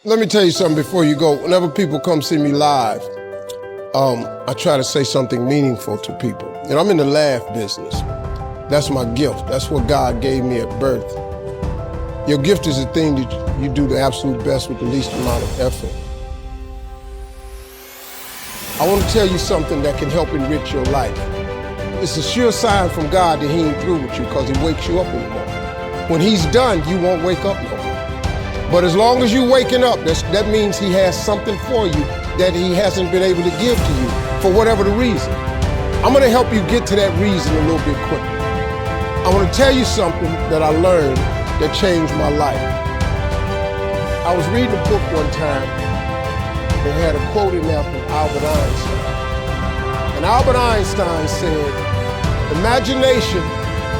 Let me tell you something before you go. Whenever people come see me live, I try to say something meaningful to people. And I'm in the laugh business. That's my gift. That's what God gave me at birth. Your gift is the thing that you do the absolute best with the least amount of effort. I want to tell you something that can help enrich your life. It's a sure sign from God that He ain't through with you because He wakes you up in the morning. When He's done, you won't wake up no more. But as long as you're waking up, that means He has something for you that He hasn't been able to give to you for whatever the reason. I'm going to help you get to that reason a little bit quicker. I want to tell you something that I learned that changed my life. I was reading a book one time that had a quote in there from Albert Einstein. And Albert Einstein said, "Imagination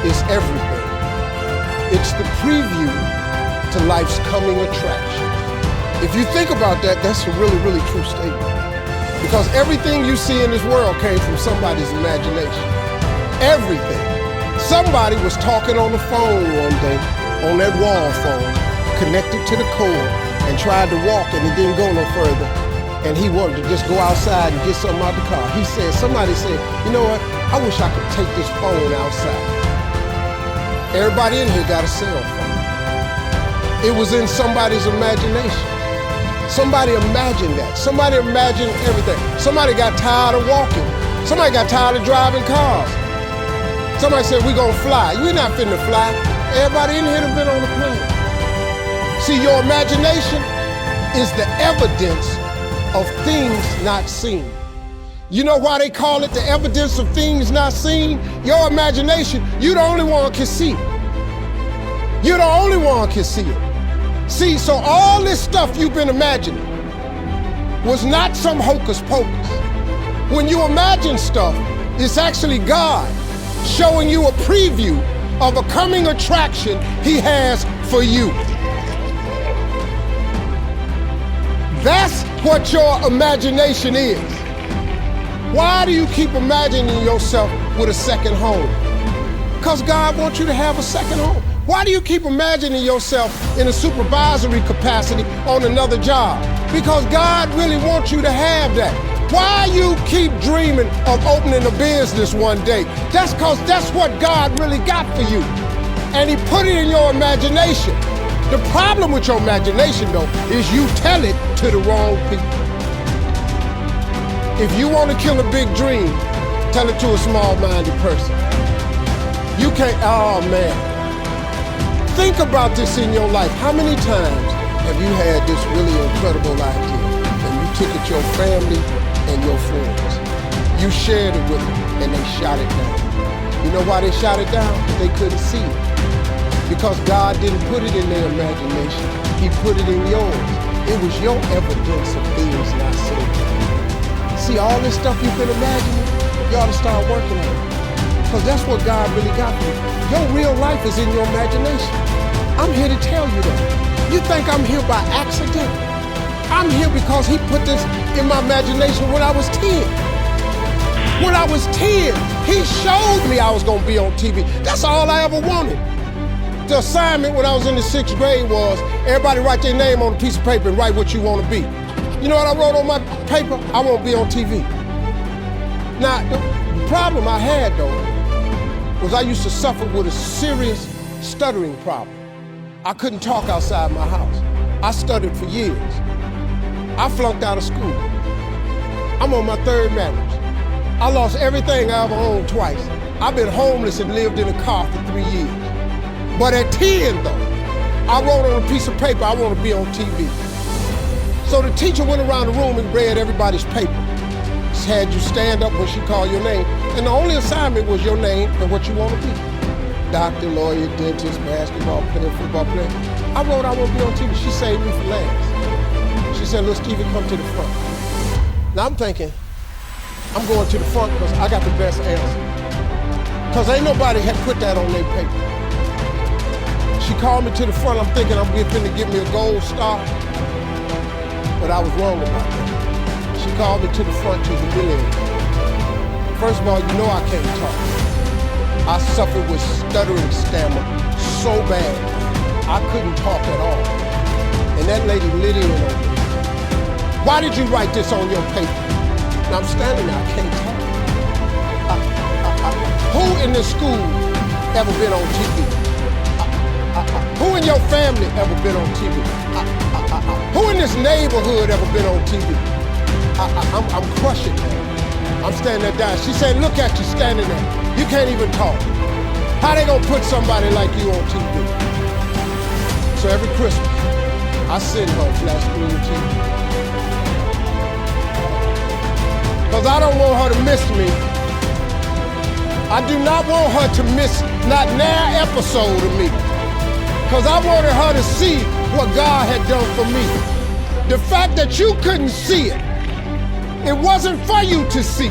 is everything. It's the preview to life's coming attraction." If you think about that, that's a really, really true statement. Because everything you see in this world came from somebody's imagination. Everything. Somebody was talking on the phone one day, on that wall phone, connected to the cord, and tried to walk and it didn't go no further. And he wanted to just go outside and get something out the car. Somebody said, "You know what? I wish I could take this phone outside." Everybody in here got a cell phone. It was in somebody's imagination. Somebody imagined that. Somebody imagined everything. Somebody got tired of walking. Somebody got tired of driving cars. Somebody said, "We're gonna fly." You're not finna fly. Everybody in here have been on the plane. See, your imagination is the evidence of things not seen. You know why they call it the evidence of things not seen? Your imagination, you the only one can see it. You're the only one can see it. See, so all this stuff you've been imagining was not some hocus pocus. When you imagine stuff, it's actually God showing you a preview of a coming attraction He has for you. That's what your imagination is. Why do you keep imagining yourself with a second home? Because God wants you to have a second home. Why do you keep imagining yourself in a supervisory capacity on another job? Because God really wants you to have that. Why you keep dreaming of opening a business one day? That's because that's what God really got for you. And He put it in your imagination. The problem with your imagination, though, is you tell it to the wrong people. If you want to kill a big dream, tell it to a small-minded person. You can't, oh man. Think about this in your life. How many times have you had this really incredible idea and you took it to your family and your friends? You shared it with them and they shot it down. You know why they shot it down? They couldn't see it. Because God didn't put it in their imagination. He put it in yours. It was your evidence of things not seen. See, all this stuff you've been imagining, you ought to start working on it. Because that's what God really got for you. Your real life is in your imagination. I'm here to tell you that. You think I'm here by accident? I'm here because He put this in my imagination when I was 10. When I was 10, He showed me I was going to be on TV. That's all I ever wanted. The assignment when I was in the 6th grade was everybody write their name on a piece of paper and write what you want to be. You know what I wrote on my paper? I want to be on TV. Now, the problem I had, though, was I used to suffer with a serious stuttering problem. I couldn't talk outside my house. I stuttered for years. I flunked out of school. I'm on my 3rd marriage. I lost everything I ever owned twice. I've been homeless and lived in a car for 3 years. But at 10, though, I wrote on a piece of paper, I want to be on TV. So the teacher went around the room and read everybody's paper. She had you stand up when she called your name. And the only assignment was your name and what you want to be. Doctor, lawyer, dentist, basketball player, football player. I wrote I want to be on TV. She saved me for last. She said, "Little Stevie, come to the front." Now I'm thinking, I'm going to the front because I got the best answer. Because ain't nobody had put that on their paper. She called me to the front. I'm thinking I'm finna give me a gold star. But I was wrong about that. She called me to the front to humiliate me. First of all, you know I can't talk. I suffered with stuttering stammer so bad, I couldn't talk at all. And that that lady lit in on me. Why did you write this on your paper? Now I'm standing there, I can't talk. Who in this school ever been on TV? Who in your family ever been on TV? Who in this neighborhood ever been on TV? I'm crushing her. I'm standing there dying. She said, look at you standing there. You can't even talk. How they gonna put somebody like you on TV? So every Christmas, I send her a flat screen TV. Because I don't want her to miss me. I do not want her to miss not an episode of me. Because I wanted her to see what God had done for me. The fact that you couldn't see it, it wasn't for you to see.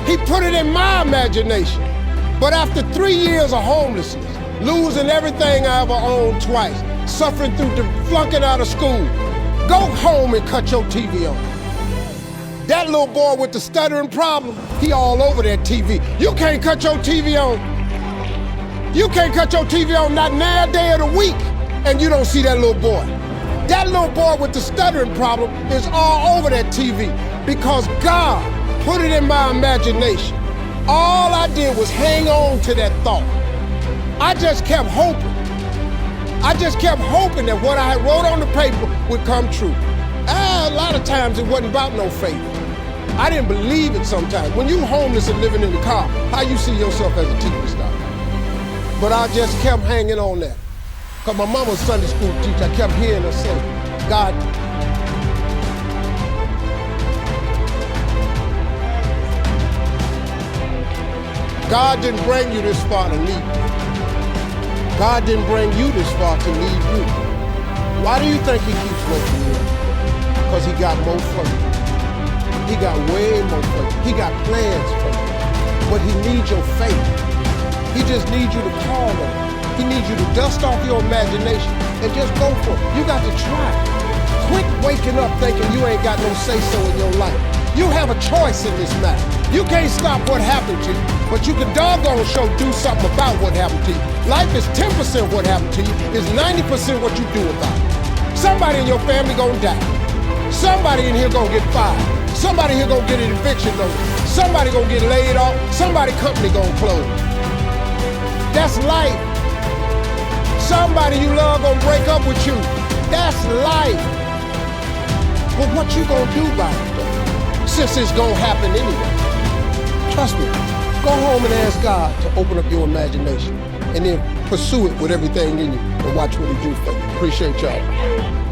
He put it in my imagination. But after 3 years of homelessness, losing everything I ever owned twice, suffering through flunking out of school, go home and cut your TV on. That little boy with the stuttering problem, he all over that TV. You can't cut your TV on. You can't cut your TV on not a day of the week and you don't see that little boy. That little boy with the stuttering problem is all over that TV because God put it in my imagination. All I did was hang on to that thought. I just kept hoping. I just kept hoping that what I had wrote on the paper would come true. A lot of times it wasn't about no faith. I didn't believe it sometimes. When you homeless and living in the car, how you see yourself as a TV star? But I just kept hanging on that. Because my mama was a Sunday school teacher. I kept hearing her say, God didn't bring you this far to leave you. God didn't bring you this far to leave you. Why do you think he keeps waking you up? Because he got more for you. He got way more for you. He got plans for you. But he needs your faith. He just needs you to call him. He needs you to dust off your imagination and just go for it. You got to try. Quit waking up thinking you ain't got no say-so in your life. You have a choice in this matter. You can't stop what happened to you, but you can doggone sure do something about what happened to you. Life is 10% what happened to you, is 90% what you do about it. Somebody in your family gonna die. Somebody in here gonna get fired. Somebody here gonna get an eviction notice. Somebody gonna get laid off. Somebody company gonna close. That's life. Somebody you love gonna break up with you. That's life. But what you gonna do about it though? Since it's gonna happen anyway. Trust me, go home and ask God to open up your imagination and then pursue it with everything in you and watch what he do for you. Appreciate y'all.